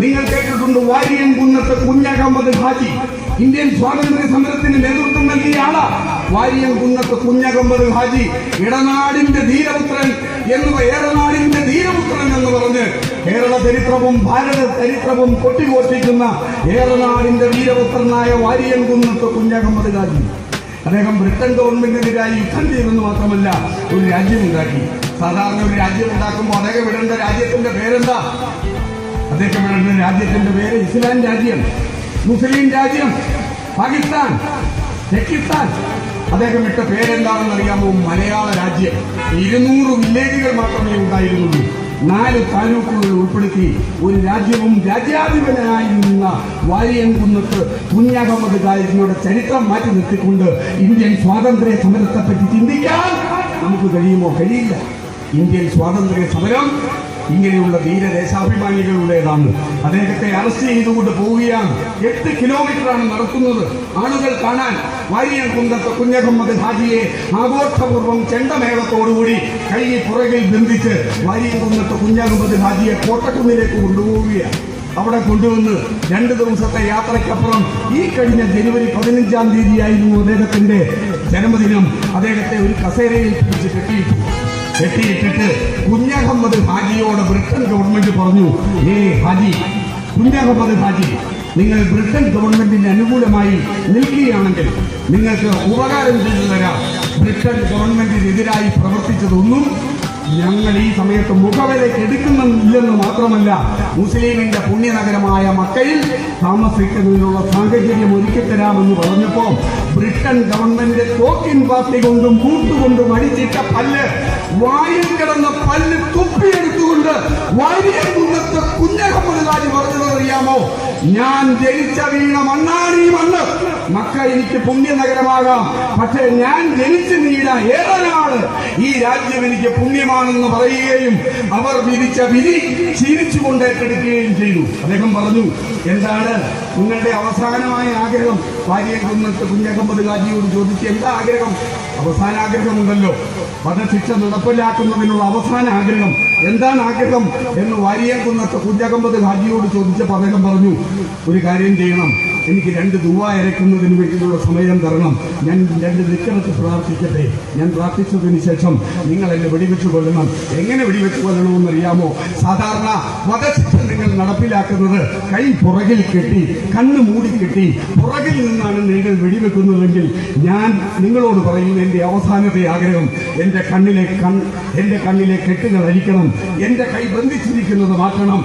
നിങ്ങൾ കേട്ടിട്ടുണ്ട് വാരിയൻ കുന്നത്ത് കുഞ്ഞഹമ്മദ് ഹാജി ഇന്ത്യൻ സ്വാതന്ത്ര്യ സമരത്തിന് നേതൃത്വം നൽകിയ ആളാ. വാരിയൻ കുന്നത്ത് കുഞ്ഞഹമ്മദ് ഹാജി ഇടനാടിന്റെ ധീരപുത്രൻ ഏറനാടിന്റെ ധീരപുത്രൻ എന്ന് പറഞ്ഞ് കേരള ചരിത്രവും ഭാരത ചരിത്രവും കൊട്ടിഘോഷിക്കുന്ന ഏറനാടിന്റെ ധീരപുത്രനായ വാരിയൻ കുന്നത്ത് കുഞ്ഞഹമ്മദ് ഹാജി അദ്ദേഹം ബ്രിട്ടൻ ഗവൺമെന്റിനെതിരായി യുദ്ധം ചെയ്തെന്ന് മാത്രമല്ല ഒരു രാജ്യമുണ്ടാക്കി. സാധാരണ ഒരു രാജ്യം ഉണ്ടാക്കുമ്പോൾ അദ്ദേഹം വിടേണ്ട രാജ്യത്തിന്റെ പേരെന്താ? അദ്ദേഹം വിടേണ്ട രാജ്യത്തിന്റെ പേര് ഇസ്ലാം രാജ്യം, മുസ്ലിം രാജ്യം, പാകിസ്ഥാൻ, പാകിസ്ഥാൻ. അദ്ദേഹം ഇട്ട പേരെന്താണെന്ന് അറിയാമോ? മലയാള രാജ്യം. 200 വില്ലേജുകൾ മാത്രമേ ഉണ്ടായിരുന്നുള്ളൂ. 4 താലൂക്കുകൾ ഉൾപ്പെടുത്തി ഒരു രാജ്യവും രാജ്യാധിപനായി നിന്ന വാരിയൻ കുന്നത്ത് കുഞ്ഞഹമ്മദ് ഹാജിയുടെ ചരിത്രം മാറ്റി നിർത്തിക്കൊണ്ട് ഇന്ത്യൻ സ്വാതന്ത്ര്യ സമരത്തെപ്പറ്റി ചിന്തിക്കാൻ നമുക്ക് കഴിയുമോ? കഴിയില്ല. ഇന്ത്യൻ സ്വാതന്ത്ര്യ സമരം ഇങ്ങനെയുള്ള ധീരദേശാഭിമാനികളുടേതാണ്. അദ്ദേഹത്തെ അറസ്റ്റ് ചെയ്തുകൊണ്ട് പോവുകയാണ്. 8 കിലോമീറ്ററാണ് നടത്തുന്നത് ആളുകൾ കാണാൻ. വാരിയൻ കുന്നത്ത് കുഞ്ഞഹമ്മദ് ഹാജിയെ ആഘോഷപൂർവ്വം ചെണ്ടമേളത്തോടുകൂടി കൈ പുറകിൽ ബന്ധിച്ച് വാരിയൻ കുന്നത്ത് കുഞ്ഞഹമ്മദ് ഹാജിയെ കോട്ടക്കുന്നിലേക്ക് കൊണ്ടുപോവുകയാണ്. അവിടെ കൊണ്ടുവന്ന് 2 ദിവസത്തെ യാത്രയ്ക്കപ്പുറം ഈ കഴിഞ്ഞ ജനുവരി 15-ാം തീയതിയായിരുന്നു അദ്ദേഹത്തിന്റെ ജന്മദിനം. അദ്ദേഹത്തെ ഒരു കസേരയിൽ പിടിച്ച് കെട്ടിയിട്ടിട്ട് കുഞ്ഞഹമ്മദ് ഹാജിയോട് ബ്രിട്ടൻ ഗവൺമെന്റ് പറഞ്ഞു, ഹാജി, കുഞ്ഞഹമ്മദ് ഹാജി, നിങ്ങൾ ബ്രിട്ടൻ ഗവൺമെന്റിന് അനുകൂലമായി നിൽക്കുകയാണെങ്കിൽ നിങ്ങൾക്ക് ഉപകാരം ചെയ്തു തരാം. ബ്രിട്ടൻ ഗവൺമെന്റിനെതിരായി പ്രവർത്തിച്ചതൊന്നും ഞങ്ങൾ ഈ സമയത്ത് മുഖവിലേക്ക് എടുക്കുന്നില്ലെന്ന് മാത്രമല്ല, മുസ്ലിമിന്റെ പുണ്യനഗരമായ മക്കയിൽ താമസിക്കുന്നതിനുള്ള സാഹചര്യം ഒരുക്കിത്തരാമെന്ന് പറഞ്ഞപ്പോ ബ്രിട്ടൻ ഗവൺമെന്റ് തോക്കിൻ പാർട്ടി കൊണ്ടും കൂട്ടുകൊണ്ടും അടിച്ചിട്ട പല്ല് വായിൽ കിടന്ന പല്ല് തുപ്പിയെടുത്തുകൊണ്ട് വാരിയൻ കുന്നത്ത് കുഞ്ഞഹമ്മദ് ഹാജി പറഞ്ഞതറിയാമോ? ഞാൻ ജനിച്ച വീണ മണ്ണാണ് ഈ മണ്ണ്. മക്ക എനിക്ക് പുണ്യനഗരമാകാം, പക്ഷേ ഞാൻ ജനിച്ചു വീണ ഏറനാട് ഈ രാജ്യം എനിക്ക് പുണ്യമാണെന്ന് പറയുകയും അവർ വിധിച്ച വിധി ചിരിച്ചുകൊണ്ട് ഏറ്റെടുക്കുകയും ചെയ്തു. അദ്ദേഹം പറഞ്ഞു, എന്താണ് നിങ്ങളുടെ അവസാനമായ ആഗ്രഹം? വാരിയൻ കുന്നത്ത് കുഞ്ഞഹമ്മദ് ഹാജിയോട് ചോദിച്ച്, എന്താ ആഗ്രഹം? അവസാന ആഗ്രഹമുണ്ടല്ലോ, വധശിക്ഷ നടപ്പിലാക്കുന്നതിനുള്ള അവസാന ആഗ്രഹം. എന്താണ് ആഗ്രഹം എന്ന് വാരിയൻ കുന്നത്ത് കുഞ്ഞഹമ്മദ് ഹാജിയോട് ചോദിച്ചപ്പോൾ അദ്ദേഹം പറഞ്ഞു, ഒരു കാര്യം ചെയ്യണം, എനിക്ക് 2 ദുആ ഇറക്കുന്നതിന് വേണ്ടിയുള്ള സമയം തരണം. ഞാൻ 2 ദിക്റത്ത് പ്രാർത്ഥിക്കട്ടെ. ഞാൻ പ്രാർത്ഥിച്ചതിന് ശേഷം നിങ്ങൾ എന്നെ വെടിവെച്ചു കൊല്ലണം. എങ്ങനെ വെടിവെച്ചു കൊല്ലണമെന്നറിയാമോ? സാധാരണ വധശിക്ഷ നിങ്ങൾ നടപ്പിലാക്കുന്നത് കൈ പുറകിൽ കെട്ടി കണ്ണ് മൂടിക്കെട്ടി പുറകിൽ നിന്നാണ് നിങ്ങൾ വെടിവെക്കുന്നതെങ്കിൽ ഞാൻ നിങ്ങളോട് പറയുന്ന എന്റെ അവസാനത്തെ ആഗ്രഹം, എന്റെ കണ്ണിലെ കെട്ടുകൾ അഴിക്കണം, എന്റെ കൈ ബന്ധിച്ചിരിക്കുന്നത് മാറ്റണം.